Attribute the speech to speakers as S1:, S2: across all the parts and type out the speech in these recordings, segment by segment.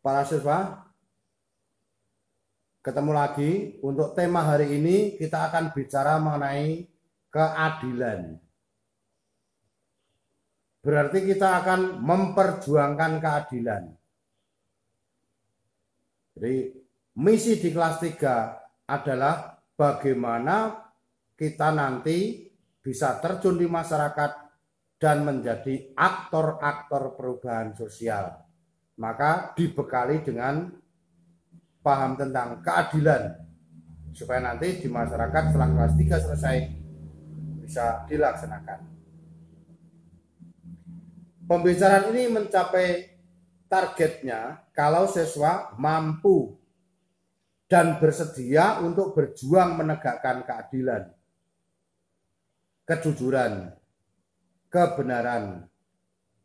S1: Para siswa, ketemu lagi. Untuk tema hari ini kita akan bicara mengenai keadilan. Berarti kita akan memperjuangkan keadilan. Jadi misi di kelas 3 adalah bagaimana kita nanti bisa terjun di masyarakat dan menjadi aktor-aktor perubahan sosial. Maka dibekali dengan paham tentang keadilan supaya nanti di masyarakat setelah kelas 3 selesai bisa dilaksanakan. Pembicaraan ini mencapai targetnya kalau siswa mampu dan bersedia untuk berjuang menegakkan keadilan, kejujuran, kebenaran,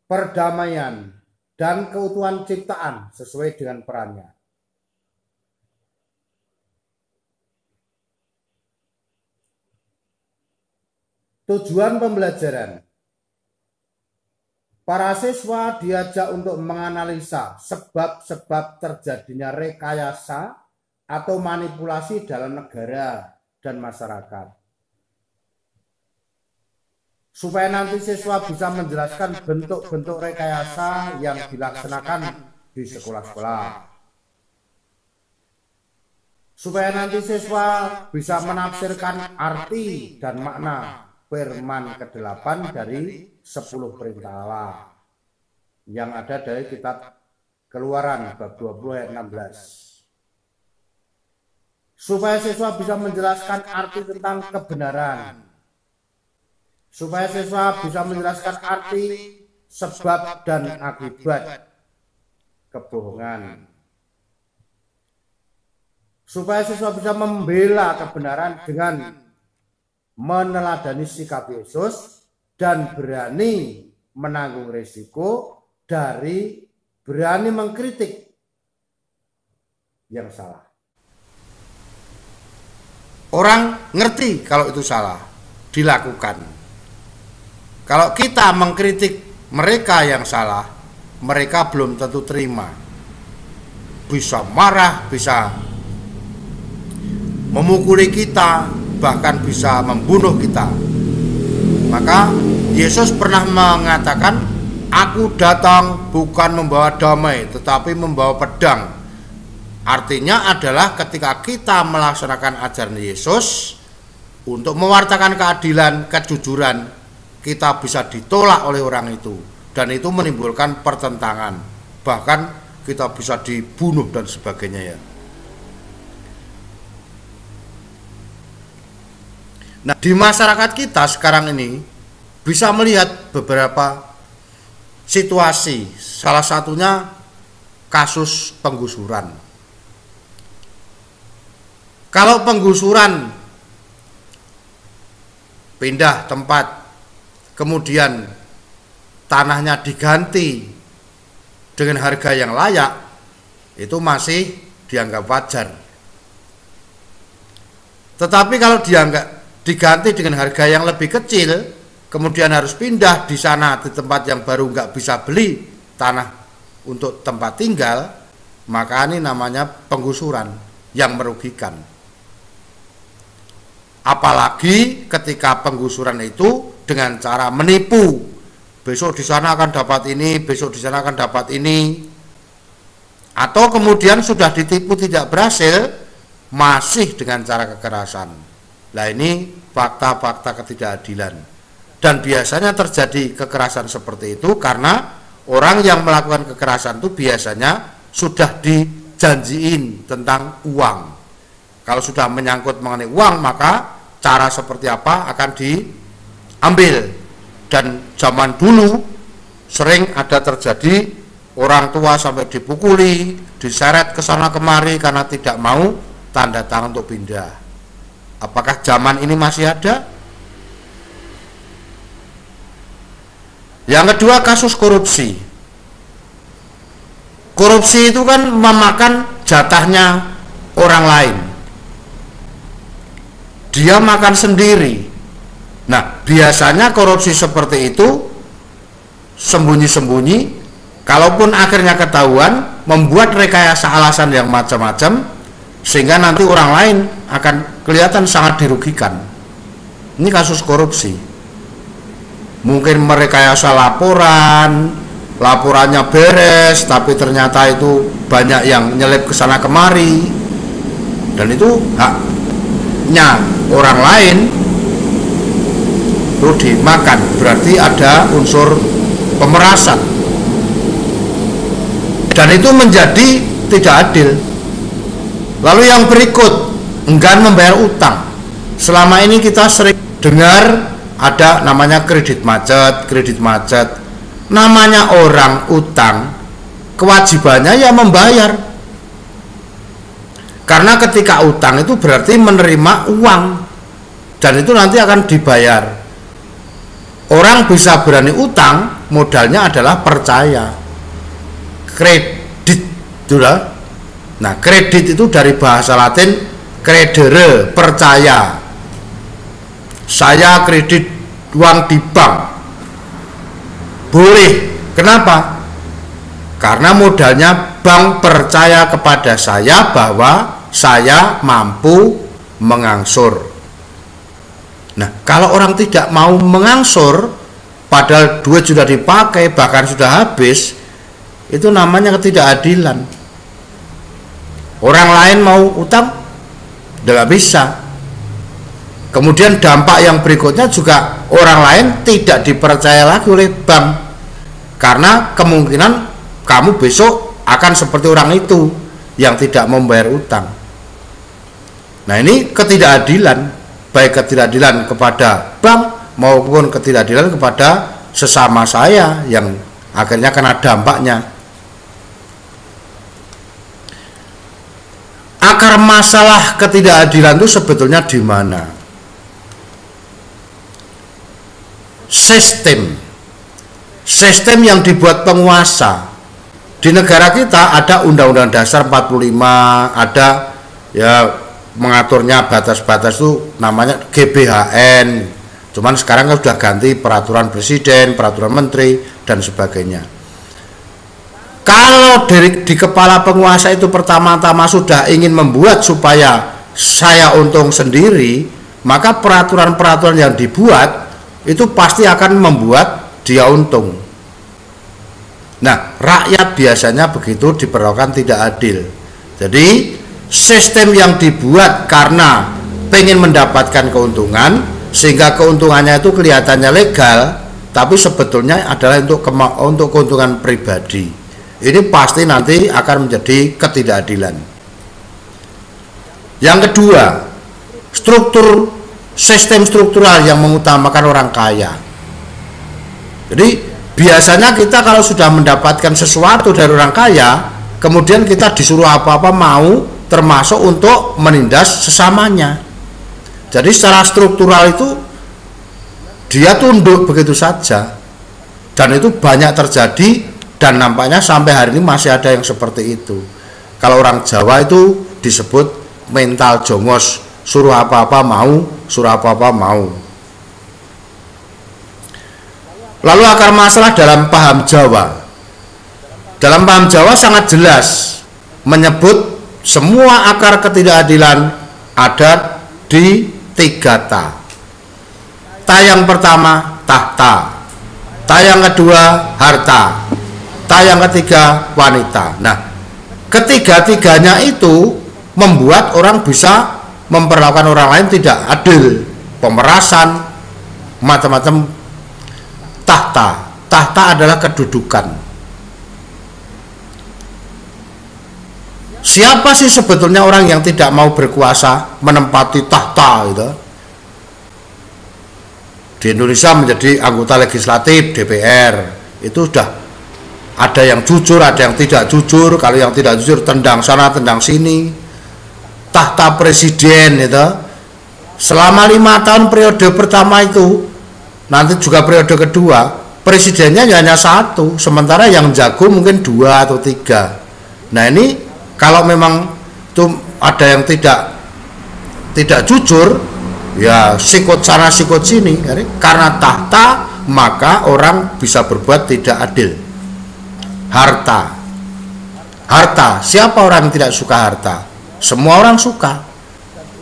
S1: perdamaian, dan keutuhan ciptaan sesuai dengan perannya. Tujuan pembelajaran. Para siswa diajak untuk menganalisa sebab-sebab terjadinya rekayasa atau manipulasi dalam negara dan masyarakat. Supaya nanti siswa bisa menjelaskan bentuk-bentuk rekayasa yang dilaksanakan di sekolah-sekolah. Supaya nanti siswa bisa menafsirkan arti dan makna firman ke-8 dari 10 perintah Allah yang ada dari kitab Keluaran bab 20 ayat 16. Supaya siswa bisa menjelaskan arti tentang kebenaran. Supaya siswa bisa menjelaskan arti sebab dan akibat kebohongan. Supaya siswa bisa membela kebenaran dengan meneladani sikap Yesus dan berani menanggung risiko dari berani mengkritik yang salah. Orang ngerti kalau itu salah, dilakukan. Kalau kita mengkritik mereka yang salah, mereka belum tentu terima. Bisa marah, bisa memukuli kita, bahkan bisa membunuh kita. Maka Yesus pernah mengatakan, "Aku datang bukan membawa damai, tetapi membawa pedang." Artinya adalah ketika kita melaksanakan ajaran Yesus untuk mewartakan keadilan, kejujuran, kita bisa ditolak oleh orang itu, dan itu menimbulkan pertentangan, bahkan kita bisa dibunuh dan sebagainya ya. Nah, di masyarakat kita sekarang ini bisa melihat beberapa situasi, salah satunya kasus penggusuran. Kalau penggusuran pindah tempat, kemudian tanahnya diganti dengan harga yang layak, itu masih dianggap wajar. Tetapi kalau diganti dengan harga yang lebih kecil, kemudian harus pindah di sana di tempat yang baru nggak bisa beli tanah untuk tempat tinggal, maka ini namanya penggusuran yang merugikan. Apalagi ketika penggusuran itu dengan cara menipu, besok di sana akan dapat ini, besok di sana akan dapat ini, atau kemudian sudah ditipu tidak berhasil, masih dengan cara kekerasan. Nah, ini fakta-fakta ketidakadilan. Dan biasanya terjadi kekerasan seperti itu karena orang yang melakukan kekerasan itu biasanya sudah dijanjiin tentang uang. Kalau sudah menyangkut mengenai uang, maka cara seperti apa akan diambil. Dan zaman dulu sering ada terjadi orang tua sampai dipukuli, diseret ke sana kemari karena tidak mau tanda tangan untuk pindah. Apakah zaman ini masih ada? Yang kedua, kasus korupsi. Korupsi itu kan memakan jatahnya orang lain. Dia makan sendiri. Nah, biasanya korupsi seperti itu sembunyi-sembunyi. Kalaupun akhirnya ketahuan, membuat rekayasa alasan yang macam-macam sehingga nanti orang lain akan kelihatan sangat dirugikan. Ini kasus korupsi. Mungkin merekayasa laporannya beres, tapi ternyata itu banyak yang nyelip ke sana kemari, dan itu haknya orang lain itu dimakan, berarti ada unsur pemerasan, dan itu menjadi tidak adil. Lalu yang berikut, enggan membayar utang. Selama ini kita sering dengar ada namanya kredit macet. Namanya orang utang, kewajibannya ya membayar. Karena ketika utang itu berarti menerima uang, dan itu nanti akan dibayar. Orang bisa berani utang, modalnya adalah percaya. Kredit, itulah. Nah, kredit itu dari bahasa Latin credere, percaya. Saya kredit uang di bank, boleh. Kenapa? Karena modalnya bank percaya kepada saya bahwa saya mampu mengangsur. Nah, kalau orang tidak mau mengangsur, padahal duit sudah dipakai, bahkan sudah habis, itu namanya ketidakadilan. Orang lain mau utang, tidak bisa. Kemudian dampak yang berikutnya juga orang lain tidak dipercaya lagi oleh bank, karena kemungkinan kamu besok akan seperti orang itu yang tidak membayar utang. Nah, ini ketidakadilan, baik ketidakadilan kepada bank maupun ketidakadilan kepada sesama saya yang akhirnya kena dampaknya. Akar masalah ketidakadilan itu sebetulnya di mana? Sistem yang dibuat penguasa. Di negara kita ada Undang-Undang Dasar 45, ada ya mengaturnya batas-batas itu namanya GBHN. Cuman sekarang kan sudah ganti peraturan presiden, peraturan menteri dan sebagainya. Kalau di kepala penguasa itu pertama-tama sudah ingin membuat supaya saya untung sendiri, maka peraturan-peraturan yang dibuat itu pasti akan membuat dia untung. Nah, rakyat biasanya begitu diperlakukan tidak adil. Jadi sistem yang dibuat karena pengen mendapatkan keuntungan, sehingga keuntungannya itu kelihatannya legal, tapi sebetulnya adalah untuk keuntungan pribadi. Ini pasti nanti akan menjadi ketidakadilan. Yang kedua, sistem struktural yang mengutamakan orang kaya. Jadi biasanya kita kalau sudah mendapatkan sesuatu dari orang kaya, kemudian kita disuruh apa-apa mau, termasuk untuk menindas sesamanya. Jadi secara struktural itu dia tunduk begitu saja, dan itu banyak terjadi. Dan nampaknya sampai hari ini masih ada yang seperti itu. Kalau orang Jawa itu disebut mental jongos, suruh apa-apa mau, suruh apa-apa mau. Lalu akar masalah dalam paham Jawa. Dalam paham Jawa sangat jelas menyebut semua akar ketidakadilan ada di 3 ta. Ta yang pertama tahta, ta yang kedua harta, ta yang ketiga wanita. Nah, ketiga-tiganya itu membuat orang bisa memperlakukan orang lain tidak adil, pemerasan, macam-macam. Tahta adalah kedudukan. Siapa sih sebetulnya orang yang tidak mau berkuasa menempati tahta gitu? Di Indonesia menjadi anggota legislatif DPR itu sudah ada yang jujur, ada yang tidak jujur. Kalau yang tidak jujur tendang sana, tendang sini. Tahta presiden itu selama 5 tahun periode pertama itu, nanti juga periode kedua, presidennya hanya 1, sementara yang jago mungkin 2 atau 3. Nah, ini kalau memang itu ada yang tidak jujur, ya sikut sana sikut sini. Karena tahta maka orang bisa berbuat tidak adil. Harta harta. Siapa orang yang tidak suka harta? Semua orang suka.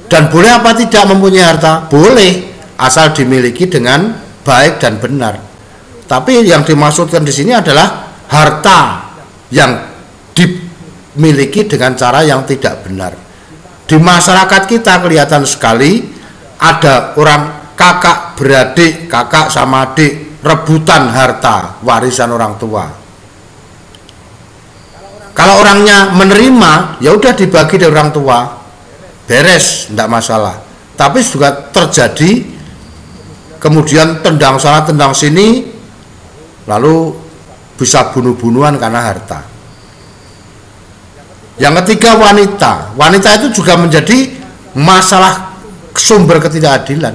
S1: Dan boleh apa tidak mempunyai harta? Boleh, asal dimiliki dengan baik dan benar. Tapi yang dimaksudkan di sini adalah harta yang dimiliki dengan cara yang tidak benar. Di masyarakat kita kelihatan sekali ada orang kakak beradik, kakak sama adik rebutan harta warisan orang tua. Kalau orangnya menerima, ya udah dibagi dari orang tua, beres, tidak masalah. Tapi juga terjadi kemudian tendang sana tendang sini, lalu bisa bunuh-bunuhan karena harta. Yang ketiga, wanita. Wanita itu juga menjadi masalah sumber ketidakadilan.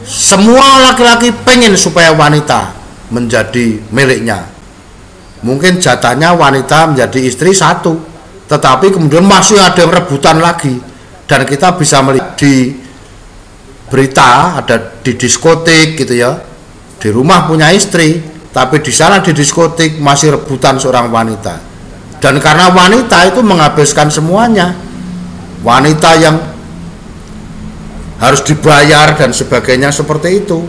S1: Semua laki-laki pengen supaya wanita menjadi miliknya. Mungkin jatahnya wanita menjadi istri satu, tetapi kemudian masih ada yang rebutan lagi. Dan kita bisa melihat di berita, ada di diskotik gitu ya, di rumah punya istri, tapi di sana di diskotik masih rebutan seorang wanita. Dan karena wanita itu menghabiskan semuanya, wanita yang harus dibayar dan sebagainya seperti itu,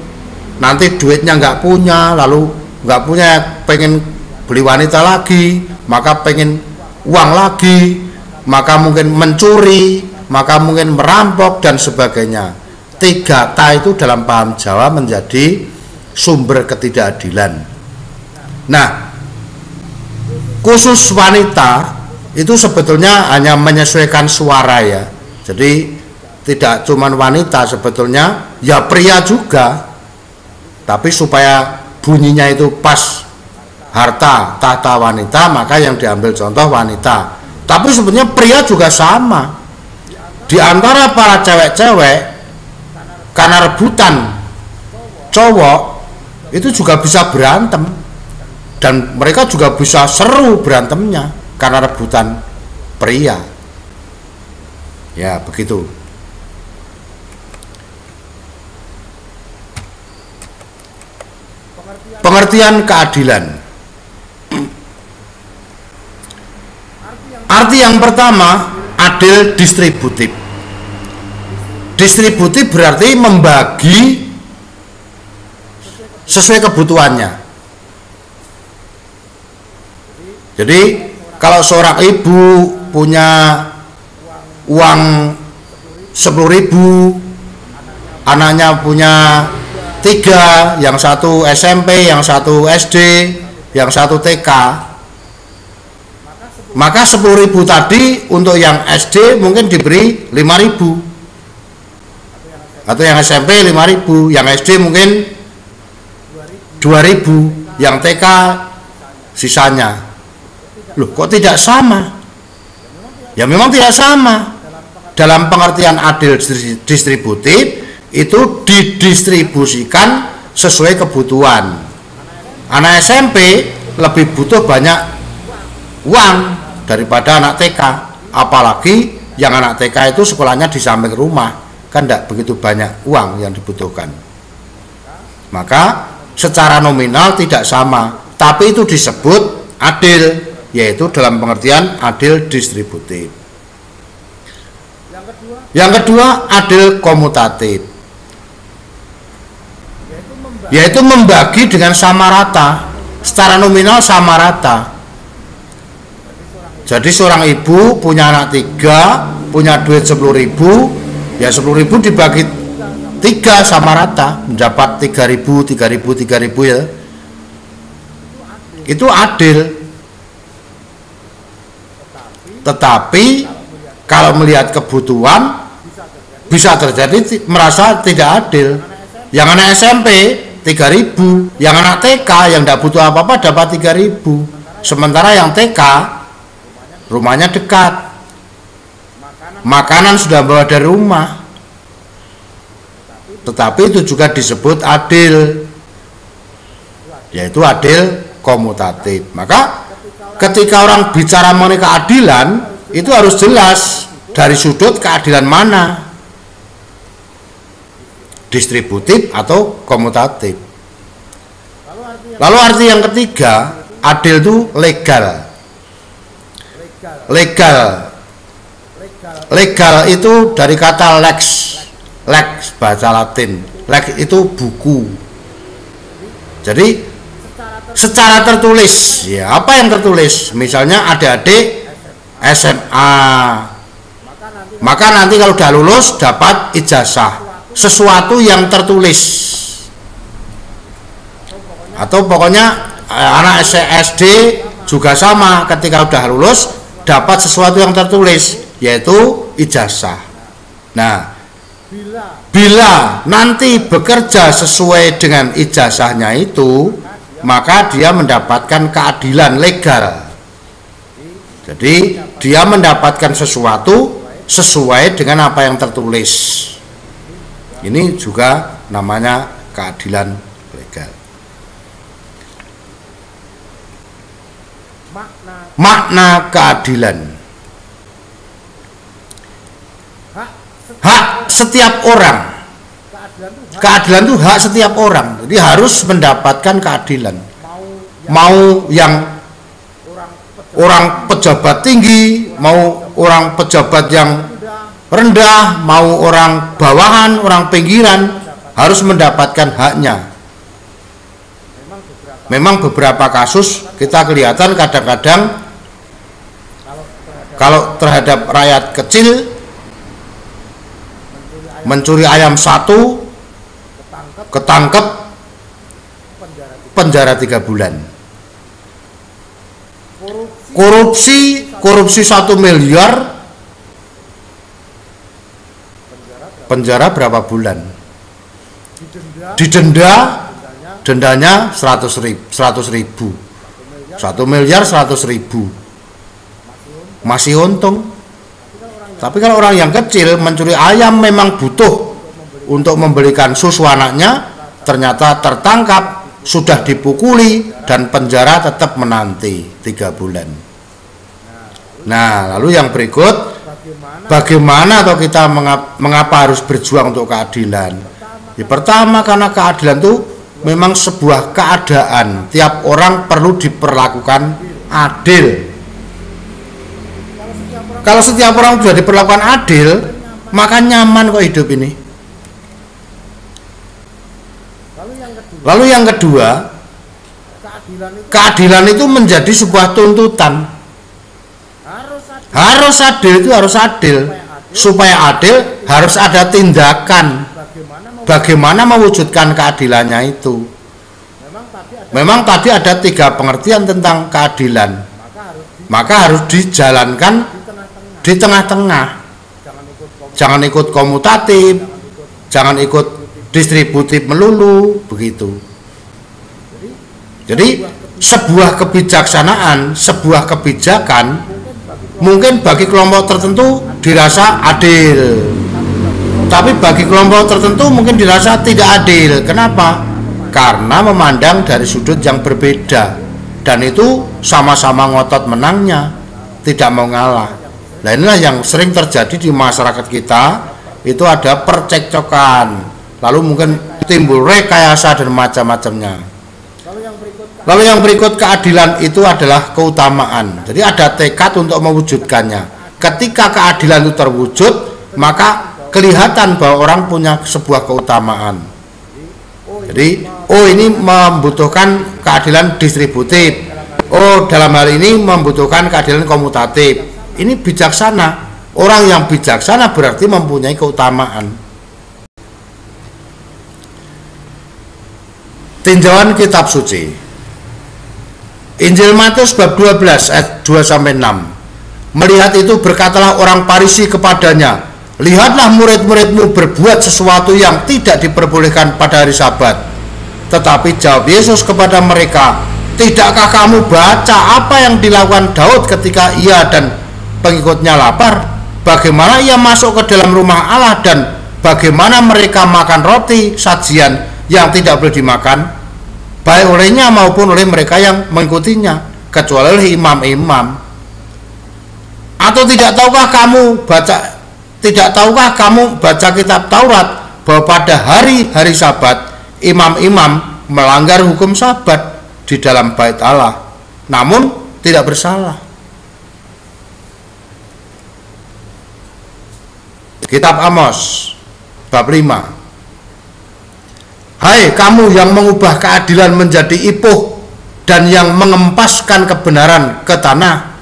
S1: nanti duitnya nggak punya, lalu nggak punya, pengen beli wanita lagi, maka pengen uang lagi, maka mungkin mencuri, maka mungkin merampok dan sebagainya. 3T itu dalam paham Jawa menjadi sumber ketidakadilan. Nah, khusus wanita itu sebetulnya hanya menyesuaikan suara ya. Jadi tidak cuma wanita sebetulnya, ya pria juga. Tapi supaya bunyinya itu pas, harta tahta wanita, maka yang diambil contoh wanita. Tapi sebenarnya pria juga sama. Di antara para cewek-cewek, karena rebutan cowok itu juga bisa berantem, dan mereka juga bisa seru berantemnya karena rebutan pria. Ya begitu. Pengertian keadilan. Arti yang pertama, adil distributif. Distributif berarti membagi sesuai kebutuhannya. Jadi kalau seorang ibu punya uang 10.000, anaknya punya 3, yang satu SMP, yang satu SD, yang satu TK, maka 10.000 tadi untuk yang SD mungkin diberi 5.000, atau yang SMP 5.000, yang SD mungkin 2.000, yang TK sisanya. Loh, kok tidak sama? Ya memang tidak sama. Dalam pengertian adil distributif itu didistribusikan sesuai kebutuhan. Anak SMP lebih butuh banyak uang daripada anak TK, apalagi yang anak TK itu sekolahnya di samping rumah, kan tidak begitu banyak uang yang dibutuhkan. Maka secara nominal tidak sama, tapi itu disebut adil, yaitu dalam pengertian adil distributif. Yang kedua, adil komutatif, yaitu membagi dengan sama rata, secara nominal sama rata. Jadi seorang ibu punya anak 3, punya duit 10.000, ya 10.000 dibagi 3 sama rata, mendapat 3.000, 3.000, 3.000 ya. Itu adil. Tetapi kalau melihat kebutuhan bisa terjadi merasa tidak adil. Yang anak SMP 3.000, yang anak TK yang tidak butuh apa-apa dapat 3.000. Sementara yang TK rumahnya dekat, makanan sudah bawa dari rumah, tetapi itu juga disebut adil, yaitu adil komutatif. Maka ketika orang bicara mengenai keadilan, itu harus jelas dari sudut keadilan mana, distributif atau komutatif. Lalu arti yang ketiga, adil itu legal. Legal. Legal itu dari kata lex. Lex bahasa Latin. Lex itu buku. Jadi secara tertulis, ya apa yang tertulis? Misalnya adik-adik SMA, maka nanti kalau udah lulus dapat ijazah, sesuatu yang tertulis. Atau pokoknya anak SD juga sama, ketika udah lulus dapat sesuatu yang tertulis, yaitu ijazah. Nah, bila nanti bekerja sesuai dengan ijazahnya itu, maka dia mendapatkan keadilan legal. Jadi dia mendapatkan sesuatu sesuai dengan apa yang tertulis. Ini juga namanya keadilan legal. Makna keadilan. Hak setiap orang. Keadilan itu hak setiap orang. Jadi harus mendapatkan keadilan. Mau yang orang pejabat tinggi, mau orang pejabat yang rendah, mau orang bawahan, orang pinggiran, harus mendapatkan haknya. Memang beberapa kasus kita kelihatan kadang-kadang kalau terhadap rakyat kecil, mencuri ayam satu ketangkep penjara 3 bulan. Korupsi 1 miliar penjara berapa bulan? Dendanya 100 ribu. 1 miliar 100 ribu masih untung. Tapi kalau orang yang kecil mencuri ayam memang butuh untuk membelikan susu anaknya, ternyata tertangkap, sudah dipukuli, dan penjara tetap menanti 3 bulan. Nah, lalu yang berikut, bagaimana atau kita mengapa harus berjuang untuk keadilan? Ya, pertama, karena keadilan itu memang sebuah keadaan, tiap orang perlu diperlakukan adil. Kalau setiap orang sudah diperlakukan adil, maka nyaman kok hidup ini. Lalu yang kedua, keadilan itu menjadi sebuah tuntutan. Harus adil, itu harus adil. Supaya adil harus ada tindakan. Bagaimana mewujudkan keadilannya itu? Memang tadi ada 3 pengertian tentang keadilan. Maka harus dijalankan di tengah-tengah. Jangan ikut komutatif, jangan ikut distributif melulu, begitu. Jadi sebuah kebijaksanaan, sebuah kebijakan mungkin bagi kelompok tertentu dirasa adil, tapi bagi kelompok tertentu mungkin dirasa tidak adil. Kenapa? Karena memandang dari sudut yang berbeda, dan itu sama-sama ngotot menangnya, tidak mau ngalah. Nah, inilah yang sering terjadi di masyarakat kita, itu ada percekcokan, lalu mungkin timbul rekayasa dan macam-macamnya. Lalu yang berikut, keadilan itu adalah keutamaan. Jadi ada tekad untuk mewujudkannya. Ketika keadilan itu terwujud, maka kelihatan bahwa orang punya sebuah keutamaan. Jadi, oh ini membutuhkan keadilan distributif. Oh, dalam hal ini membutuhkan keadilan komutatif. Ini bijaksana. Orang yang bijaksana berarti mempunyai keutamaan. Tinjauan kitab suci. Injil Matius bab 12 ayat 2-6. Melihat itu berkatalah orang Farisi kepadanya, lihatlah murid-muridmu berbuat sesuatu yang tidak diperbolehkan pada hari Sabat. Tetapi jawab Yesus kepada mereka, tidakkah kamu baca apa yang dilakukan Daud ketika ia dan pengikutnya lapar? Bagaimana ia masuk ke dalam rumah Allah dan bagaimana mereka makan roti sajian yang tidak boleh dimakan, baik olehnya maupun oleh mereka yang mengikutinya, kecuali oleh imam-imam. Atau tidak tahukah kamu baca kitab Taurat bahwa pada hari-hari Sabat imam-imam melanggar hukum Sabat di dalam bait Allah, namun tidak bersalah. Kitab Amos bab 5. Hai kamu yang mengubah keadilan menjadi ipuh dan yang mengempaskan kebenaran ke tanah,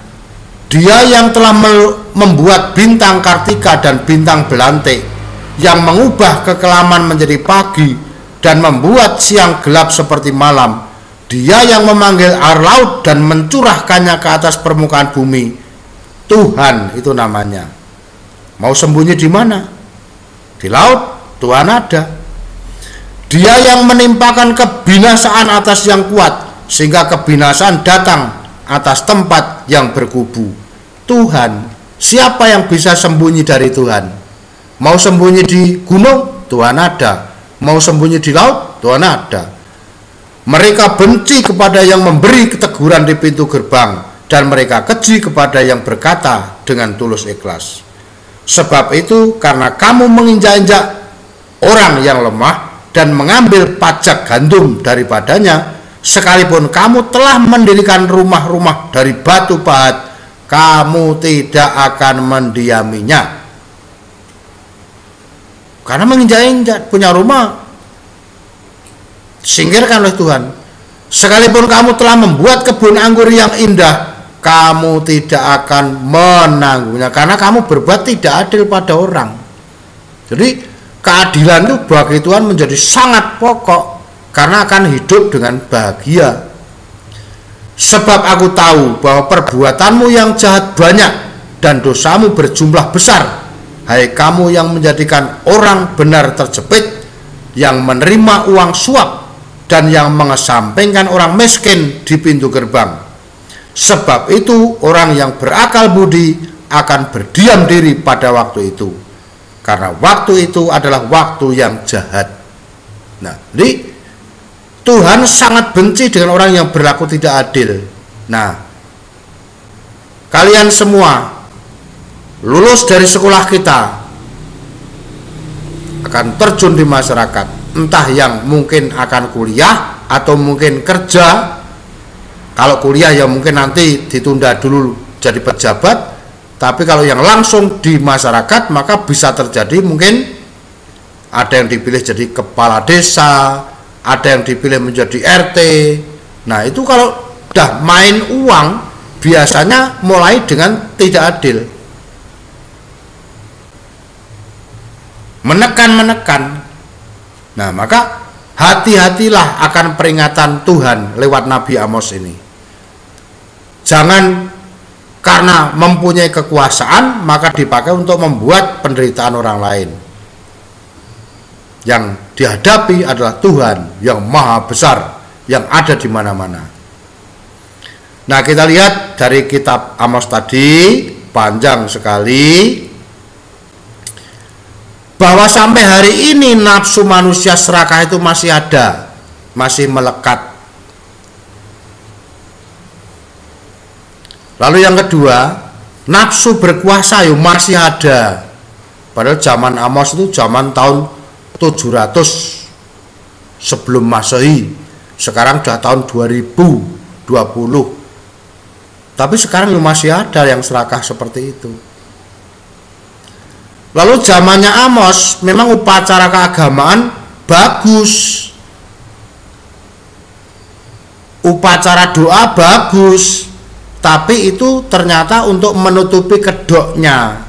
S1: Dia yang telah membuat bintang Kartika dan bintang Belante, yang mengubah kekelaman menjadi pagi dan membuat siang gelap seperti malam, Dia yang memanggil air laut dan mencurahkannya ke atas permukaan bumi. Tuhan itu namanya. Mau sembunyi di mana? Di laut Tuhan ada. Dia yang menimpakan kebinasaan atas yang kuat, sehingga kebinasaan datang atas tempat yang berkubu. Tuhan, siapa yang bisa sembunyi dari Tuhan? Mau sembunyi di gunung? Tuhan ada. Mau sembunyi di laut? Tuhan ada. Mereka benci kepada yang memberi keteguran di pintu gerbang, dan mereka keji kepada yang berkata dengan tulus ikhlas. Sebab itu, karena kamu menginjak-injak orang yang lemah dan mengambil pajak gandum daripadanya, sekalipun kamu telah mendirikan rumah-rumah dari batu pahat, kamu tidak akan mendiaminya. Karena menginjak-injak punya rumah, singkirkan oleh Tuhan. Sekalipun kamu telah membuat kebun anggur yang indah, kamu tidak akan menanggungnya, karena kamu berbuat tidak adil pada orang. Jadi keadilan itu bagi Tuhan menjadi sangat pokok, karena akan hidup dengan bahagia. Sebab aku tahu bahwa perbuatanmu yang jahat banyak dan dosamu berjumlah besar. Hai kamu yang menjadikan orang benar terjepit, yang menerima uang suap, dan yang mengesampingkan orang miskin di pintu gerbang. Sebab itu orang yang berakal budi akan berdiam diri pada waktu itu, karena waktu itu adalah waktu yang jahat. Nah, jadi Tuhan sangat benci dengan orang yang berlaku tidak adil. Nah, kalian semua lulus dari sekolah kita akan terjun di masyarakat, entah yang mungkin akan kuliah atau mungkin kerja. Kalau kuliah ya mungkin nanti ditunda dulu jadi pejabat, tapi kalau yang langsung di masyarakat maka bisa terjadi mungkin ada yang dipilih jadi kepala desa, ada yang dipilih menjadi RT. Nah itu kalau udah main uang biasanya mulai dengan tidak adil, menekan. Nah maka hati-hatilah akan peringatan Tuhan lewat Nabi Amos ini. Jangan karena mempunyai kekuasaan maka dipakai untuk membuat penderitaan orang lain. Yang dihadapi adalah Tuhan yang maha besar, yang ada di mana-mana. Nah kita lihat dari kitab Amos tadi, panjang sekali, bahwa sampai hari ini nafsu manusia serakah itu masih ada, masih melekat. Lalu yang kedua, nafsu berkuasa itu masih ada. Padahal zaman Amos itu zaman tahun 700 sebelum Masehi. Sekarang sudah tahun 2020. Tapi sekarang masih ada yang serakah seperti itu. Lalu zamannya Amos memang upacara keagamaan bagus, upacara doa bagus, tapi itu ternyata untuk menutupi kedoknya.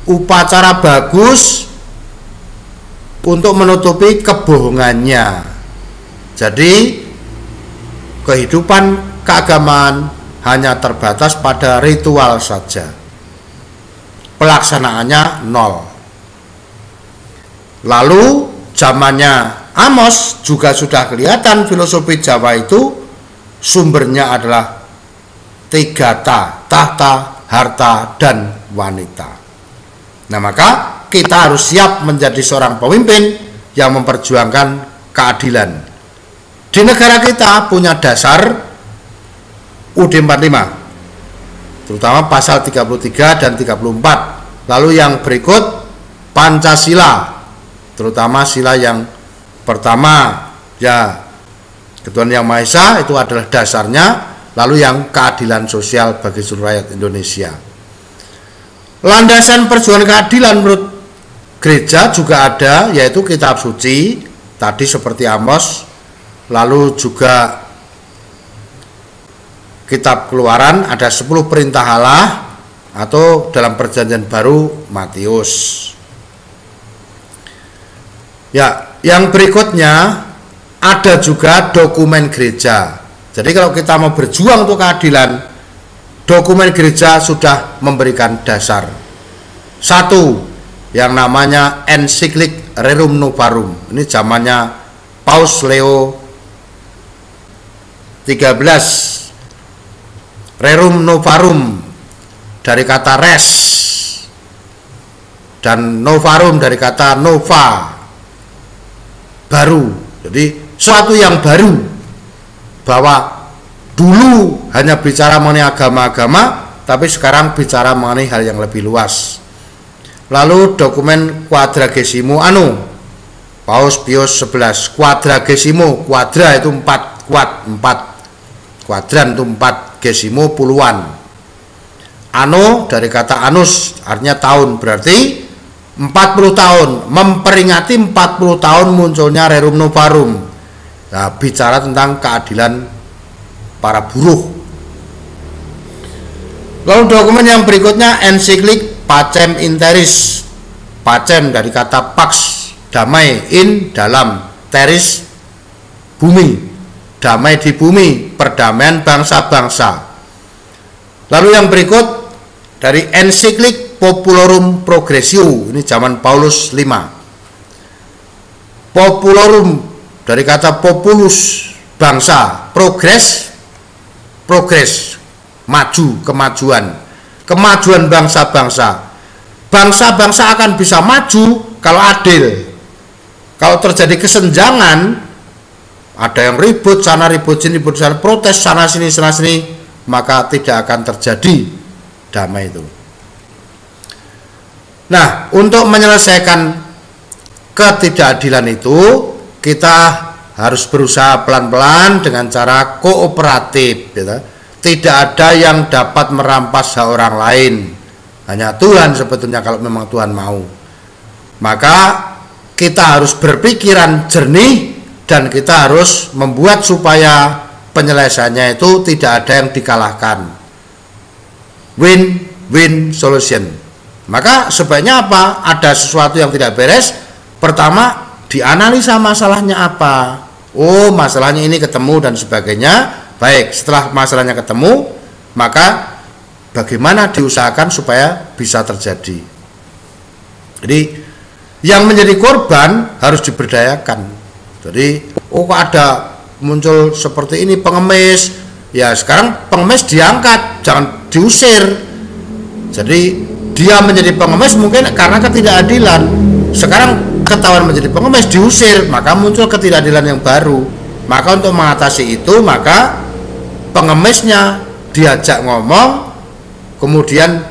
S1: Upacara bagus untuk menutupi kebohongannya. Jadi kehidupan keagamaan hanya terbatas pada ritual saja, pelaksanaannya nol. Lalu zamannya Amos juga sudah kelihatan filosofi Jawa itu sumbernya adalah 3 tahta, harta, dan wanita. Nah maka kita harus siap menjadi seorang pemimpin yang memperjuangkan keadilan. Di negara kita punya dasar UUD 45, terutama pasal 33 dan 34. Lalu yang berikut Pancasila, terutama sila yang pertama ya Ketuhanan Yang Maha Esa itu adalah dasarnya. Lalu yang keadilan sosial bagi seluruh rakyat Indonesia. Landasan perjuangan keadilan menurut gereja juga ada, yaitu kitab suci tadi seperti Amos, lalu juga kitab Keluaran ada 10 perintah Allah, atau dalam perjanjian baru Matius. Ya, yang berikutnya ada juga dokumen gereja. Jadi kalau kita mau berjuang untuk keadilan, dokumen gereja sudah memberikan dasar. Satu, yang namanya ensiklik Rerum Novarum. Ini zamannya Paus Leo 13. Rerum Novarum dari kata res, dan novarum dari kata nova, baru. Jadi suatu yang baru, bahwa dulu hanya bicara mengenai agama-agama, tapi sekarang bicara mengenai hal yang lebih luas. Lalu dokumen Quadragesimo Anno, Paus Pius 11. Quadragesimo, quadra itu 4, kuadran itu 4, gesimo puluhan. Anno dari kata annus, artinya tahun, berarti 40 tahun, memperingati 40 tahun munculnya Rerum Novarum. Nah, bicara tentang keadilan para buruh. Lalu dokumen yang berikutnya ensiklik Pacem in Terris. Pacem dari kata pax, damai, in dalam, teris bumi, damai di bumi, perdamaian bangsa-bangsa. Lalu yang berikut dari ensiklik Populorum Progressio, ini zaman Paulus V. Populorum dari kata populus, bangsa, progres, maju, kemajuan bangsa-bangsa. Bangsa-bangsa akan bisa maju kalau adil. Kalau terjadi kesenjangan, ada yang ribut sana, ribut sini, ribut sana, protes sana sini, maka tidak akan terjadi damai itu. Nah, untuk menyelesaikan ketidakadilan itu, kita harus berusaha pelan-pelan dengan cara kooperatif, gitu. Tidak ada yang dapat merampas hak orang lain, hanya Tuhan sebetulnya kalau memang Tuhan mau. Maka kita harus berpikiran jernih, dan kita harus membuat supaya penyelesaiannya itu tidak ada yang dikalahkan. Win-win solution. Maka sebaiknya apa? Ada sesuatu yang tidak beres, pertama dianalisa masalahnya apa. Oh, masalahnya ini ketemu dan sebagainya. Baik, setelah masalahnya ketemu, maka bagaimana diusahakan supaya bisa terjadi. Jadi yang menjadi korban harus diberdayakan. Jadi kok ada muncul seperti ini pengemis, ya sekarang pengemis diangkat, jangan diusir. Jadi dia menjadi pengemis mungkin karena ketidakadilan. Sekarang ketahuan menjadi pengemis, diusir, maka muncul ketidakadilan yang baru. Maka untuk mengatasi itu, maka pengemisnya diajak ngomong, kemudian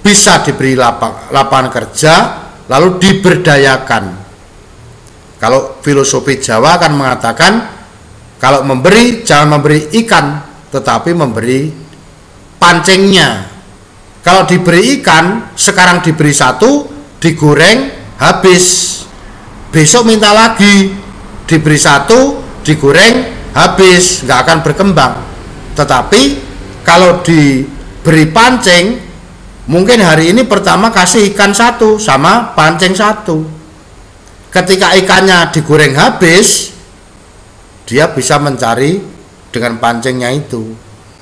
S1: bisa diberi lapangan kerja, lalu diberdayakan. Kalau filosofi Jawa akan mengatakan, kalau memberi jangan memberi ikan, tetapi memberi pancingnya. Kalau diberi ikan, sekarang diberi satu, digoreng, habis. Besok minta lagi, diberi satu, digoreng, habis, nggak akan berkembang. Tetapi kalau diberi pancing, mungkin hari ini pertama kasih ikan satu sama pancing satu. Ketika ikannya digoreng habis, dia bisa mencari dengan pancingnya itu.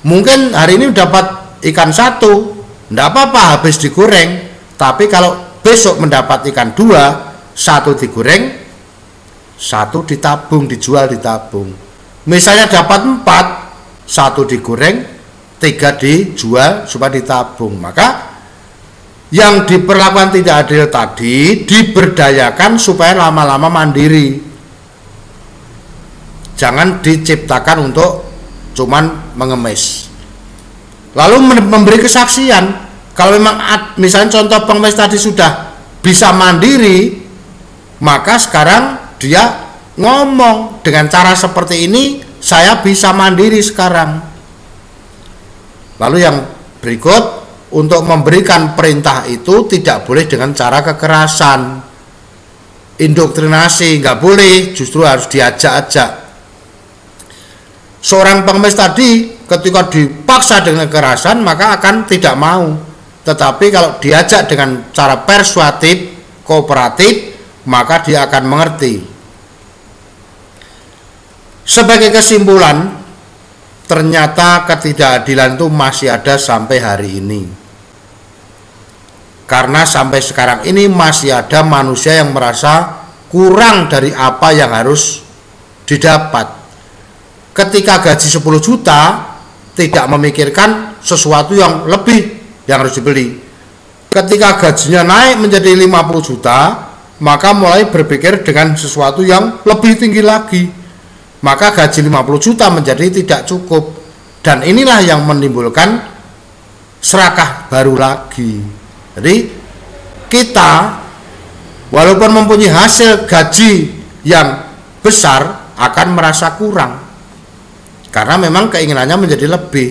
S1: Mungkin hari ini dapat ikan satu, tidak apa-apa habis digoreng. Tapi kalau besok mendapat ikan dua, satu digoreng, satu ditabung, dijual ditabung. Misalnya dapat 4, satu digoreng, 3 dijual supaya ditabung. Maka yang diperlakukan tidak adil tadi diberdayakan supaya lama-lama mandiri. Jangan diciptakan untuk cuman mengemis. Lalu memberi kesaksian. Kalau memang misalnya contoh pengemis tadi sudah bisa mandiri, maka sekarang dia ngomong dengan cara seperti ini, saya bisa mandiri sekarang. Lalu yang berikut, untuk memberikan perintah itu tidak boleh dengan cara kekerasan. indoktrinasi, nggak boleh, justru harus diajak-ajak. Seorang pengemis tadi ketika dipaksa dengan kekerasan maka akan tidak mau. Tetapi kalau diajak dengan cara persuasif, kooperatif, maka dia akan mengerti. Sebagai kesimpulan, ternyata ketidakadilan itu masih ada sampai hari ini. Karena sampai sekarang ini masih ada manusia yang merasa kurang dari apa yang harus didapat. Ketika gaji 10 juta, tidak memikirkan sesuatu yang lebih yang harus dibeli. Ketika gajinya naik menjadi 50 juta, maka mulai berpikir dengan sesuatu yang lebih tinggi lagi. Maka gaji 50 juta menjadi tidak cukup. Dan inilah yang menimbulkan serakah baru lagi. Jadi kita walaupun mempunyai hasil gaji yang besar akan merasa kurang. Karena memang keinginannya menjadi lebih.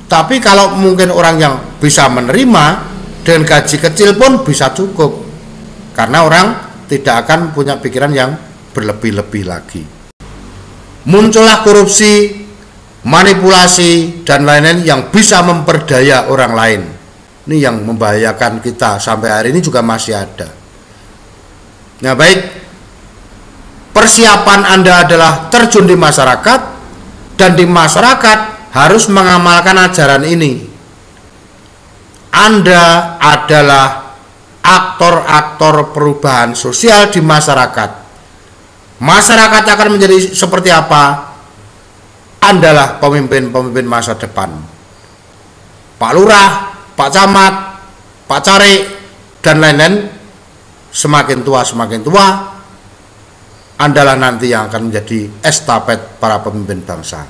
S1: Tapi kalau mungkin orang yang bisa menerima dengan gaji kecil pun bisa cukup. Karena orang tidak akan punya pikiran yang berlebih-lebih lagi. Muncullah korupsi, manipulasi, dan lain-lain yang bisa memperdaya orang lain. Ini yang membahayakan kita sampai hari ini juga masih ada. Nah baik, persiapan Anda adalah terjun di masyarakat, dan di masyarakat harus mengamalkan ajaran ini. Anda adalah aktor-aktor perubahan sosial di masyarakat. Masyarakat akan menjadi seperti apa? Andalah pemimpin-pemimpin masa depan. Pak Lurah, Pak Camat, Pak Carik, dan lain-lain semakin tua Andalah nanti yang akan menjadi estafet para pemimpin bangsa.